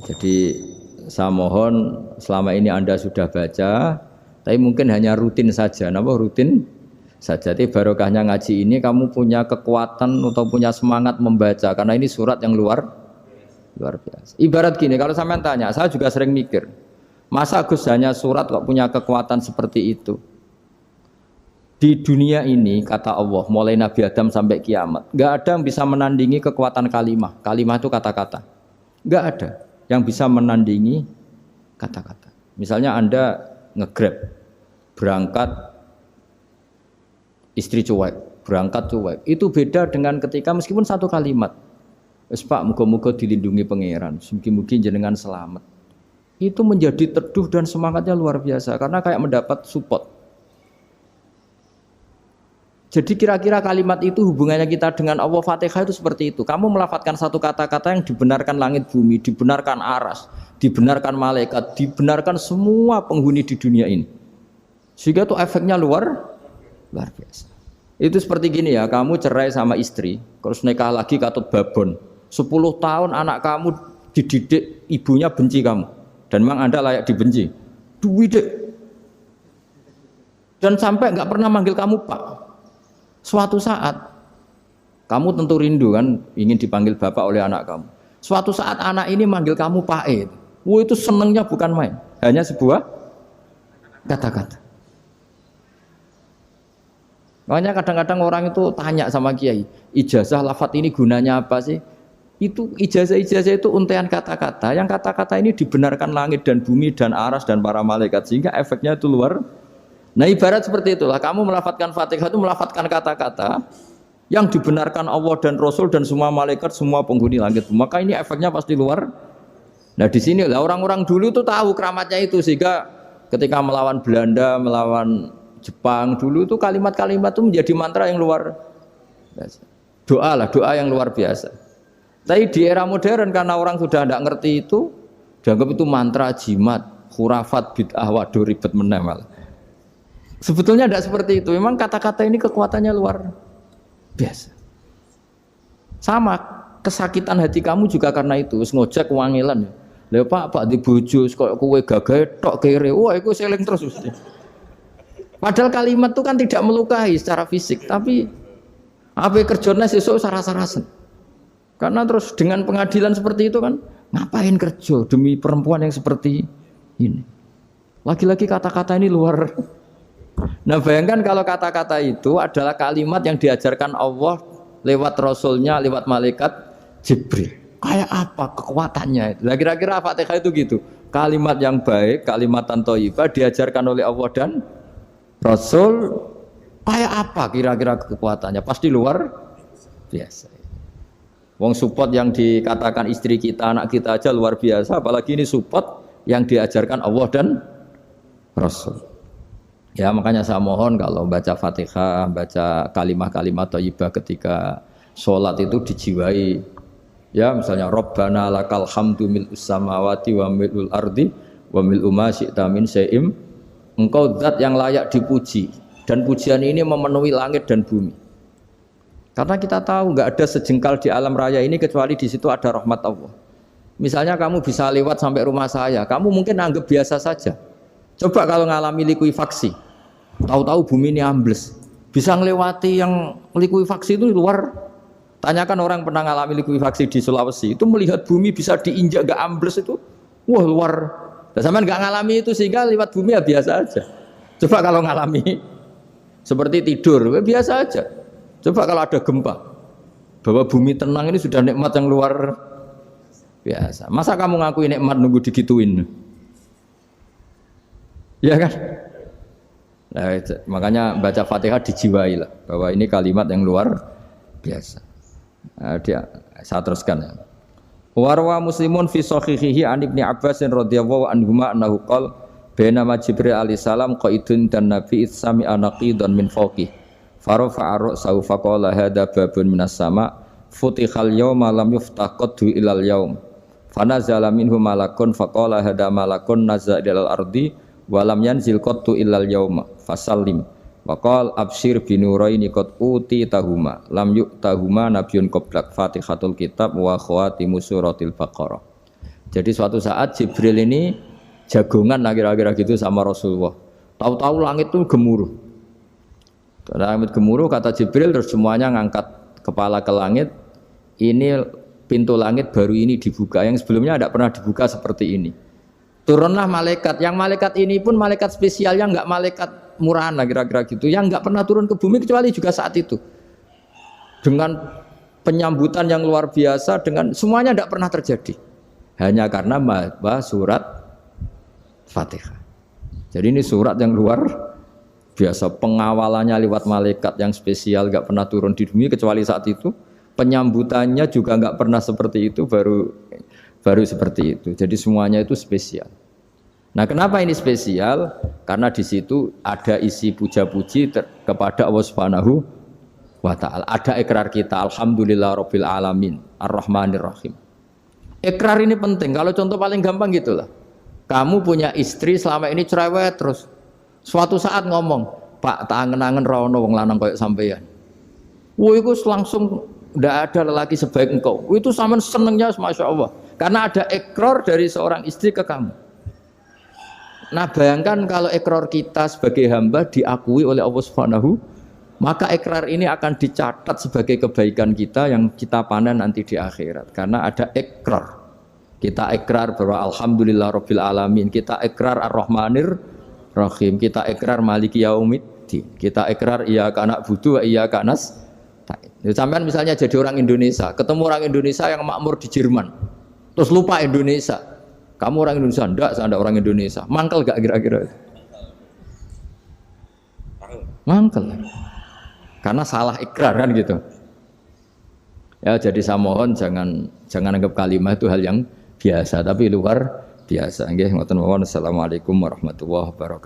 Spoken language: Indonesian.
Jadi saya mohon selama ini Anda sudah baca, tapi mungkin hanya rutin saja. Napa rutin saja? Jadi barokahnya ngaji ini kamu punya kekuatan atau punya semangat membaca karena ini surat yang luar biasa. Ibarat gini, kalau sampean tanya, saya juga sering mikir, masa Gus hanya surat kok punya kekuatan seperti itu? Di dunia ini kata Allah, mulai Nabi Adam sampai kiamat, nggak ada yang bisa menandingi kekuatan kalimah. Kalimah itu kata-kata. Nggak ada yang bisa menandingi kata-kata. Misalnya Anda nge-grab, berangkat istri cuek, berangkat cuek. Itu beda dengan ketika meskipun satu kalimat, wes Pak, muga-muga dilindungi pangeran, mugi-mugi jenengan selamat. Itu menjadi teduh dan semangatnya luar biasa karena kayak mendapat support. Jadi kira-kira kalimat itu hubungannya kita dengan Allah, Fatihah itu seperti itu. Kamu melafadzkan satu kata-kata yang dibenarkan langit bumi, dibenarkan aras, dibenarkan malaikat, dibenarkan semua penghuni di dunia ini. Sehingga itu efeknya luar biasa. Itu seperti gini ya, kamu cerai sama istri, terus nikah lagi katut babon. 10 tahun anak kamu dididik, ibunya benci kamu. Dan memang Anda layak dibenci. Duwidek. Dan sampai nggak pernah manggil kamu Pak. Suatu saat kamu tentu rindu kan ingin dipanggil bapak oleh anak kamu. Suatu saat anak ini manggil kamu Pak E. Wah, itu senengnya bukan main. Hanya sebuah kata-kata. Makanya kadang-kadang orang itu tanya sama kiai, ijazah lafadz ini gunanya apa sih? Itu ijazah-ijazah itu untaian kata-kata. Yang kata-kata ini dibenarkan langit dan bumi dan aras dan para malaikat sehingga efeknya itu luar. Nah ibarat seperti itulah, kamu melafadzkan Fatihah itu melafadzkan kata-kata yang dibenarkan Allah dan Rasul dan semua malaikat, semua penghuni langit. Maka ini efeknya pasti luar. Nah di sini lah orang-orang dulu itu tahu keramatnya itu sehingga ketika melawan Belanda, melawan Jepang dulu itu kalimat-kalimat itu menjadi mantra yang luar biasa. Doa yang luar biasa. Tapi di era modern karena orang sudah tidak ngerti itu, dianggap itu mantra, jimat, khurafat, bid'ah, waduh ribet meneh malah. Sebetulnya tidak seperti itu. Memang kata-kata ini kekuatannya luar biasa. Sama kesakitan hati kamu juga karena itu. Ngojek wangilan. Lha Pak di bojo kok kowe gagah tok kere. Wah, iku seling terus mesti. Padahal kalimat itu kan tidak melukai secara fisik, tapi apa kerjanya sesuk saras-sarasen. Karena terus dengan pengadilan seperti itu kan, ngapain kerja demi perempuan yang seperti ini? Lagi-lagi kata-kata ini luar. Nah bayangkan kalau kata-kata itu adalah kalimat yang diajarkan Allah lewat Rasulnya, lewat malaikat Jibril. Kayak apa kekuatannya itu? Nah, kira-kira Fatihah itu gitu. Kalimat yang baik, kalimatan thayyibah diajarkan oleh Allah dan Rasul. Kayak apa kira-kira kekuatannya? Pasti luar biasa. Wong support yang dikatakan istri kita, anak kita aja luar biasa. Apalagi ini support yang diajarkan Allah dan Rasul. Ya makanya saya mohon kalau baca Fatihah, baca kalimat-kalimat thayyibah ketika sholat itu dijiwai. Ya misalnya Rabbana lakal hamdu mil'us samawati wa mil'ul ardi wa mil'u ma syi'ta min syai'im. Engkau zat yang layak dipuji dan pujian ini memenuhi langit dan bumi. Karena kita tahu nggak ada sejengkal di alam raya ini kecuali di situ ada rahmat Allah. Misalnya kamu bisa lewat sampai rumah saya, kamu mungkin anggap biasa saja. Coba kalau ngalami likuifaksi, tahu-tahu bumi ini ambles, bisa ngelewati yang likuifaksi itu luar. Tanyakan orang pernah ngalami likuifaksi di Sulawesi, itu melihat bumi bisa diinjak gak ambles itu, wah luar. Dan sampean nggak ngalami itu sehingga lewat bumi ya biasa aja. Coba kalau ngalami seperti tidur, ya biasa aja. Coba kalau ada gempa, bahwa bumi tenang ini sudah nikmat yang luar biasa. Masa kamu ngakui nikmat nunggu digituin? Ya kan? Nah, makanya baca Fatihah dijiwai lah bahwa ini kalimat yang luar biasa. Nah, saya teruskan ya. Warwa Muslimun fi sahihihi an Ibnu Abbas radhiyallahu anhuma annahu qala bainama Jibril alaihi salam qaidun dan Nabi sami anaqidan min fawqih farafa'a ra'sahu faqala hadza babun minas sama futihal yawma lam yuftah qaddu ilal yaum fanazala minhu malakun faqala hadza malakun nazza ilal ardi walam yanzil qattu illal yauma fasallim waqal absyir binuraini qad uti tahuma lam yu'tahuma nabiyyun qablak Fatihatul kitab wa khawatimu suratil baqarah. Jadi suatu saat Jibril ini jagongan kira-kira gitu sama Rasulullah. Tahu-tahu langit itu gemuruh. Langit gemuruh kata Jibril terus semuanya ngangkat kepala ke langit. Ini pintu langit baru ini dibuka, yang sebelumnya tidak pernah dibuka seperti ini. Turunlah malaikat, yang malaikat ini pun malaikat spesial, yang nggak malaikat murahan lah kira-kira gitu, yang nggak pernah turun ke bumi kecuali juga saat itu. Dengan penyambutan yang luar biasa, dengan semuanya tidak pernah terjadi. Hanya karena bahas surat Fatihah. Jadi ini surat yang luar biasa, pengawalannya lewat malaikat yang spesial, nggak pernah turun di bumi kecuali saat itu. Penyambutannya juga nggak pernah seperti itu, baru seperti itu. Jadi semuanya itu spesial. Nah, kenapa ini spesial? Karena di situ ada isi puja-puji kepada Allah Subhanahu wa ta'ala. Ada ikrar kita, alhamdulillah rabbil alamin, ar-rahmanir rahim. Ikrar ini penting. Kalau contoh paling gampang gitulah. Kamu punya istri selama ini cerewet terus. Suatu saat ngomong, "Pak, tak angen-angen ra ono wong lanang koyo sampeyan." Wah, itu langsung tidak ada lelaki sebaik engkau. Itu sama senengnya, masya Allah. Karena ada ikrar dari seorang istri ke kamu. Nah, bayangkan kalau ikrar kita sebagai hamba diakui oleh Allah Subhanahu, maka ikrar ini akan dicatat sebagai kebaikan kita yang kita panen nanti di akhirat. Karena ada ikrar. Kita ikrar bahwa alhamdulillah rabbil alamin, kita ikrar ar-rahmanir rahim, kita ikrar maliki yaumiddin, kita ikrar iyyaka na'budu wa iyyaka nasta'in. Sampean misalnya jadi orang Indonesia, ketemu orang Indonesia yang makmur di Jerman, terus lupa Indonesia. Kamu orang Indonesia? Enggak, saya enggak orang Indonesia. Mangkel gak kira-kira? Mangkel. Karena salah ikrar kan gitu. Ya, jadi saya mohon jangan anggap kalimat itu hal yang biasa, tapi luar biasa. Nggih, ngoten mawon. Assalamualaikum warahmatullahi wabarakatuh.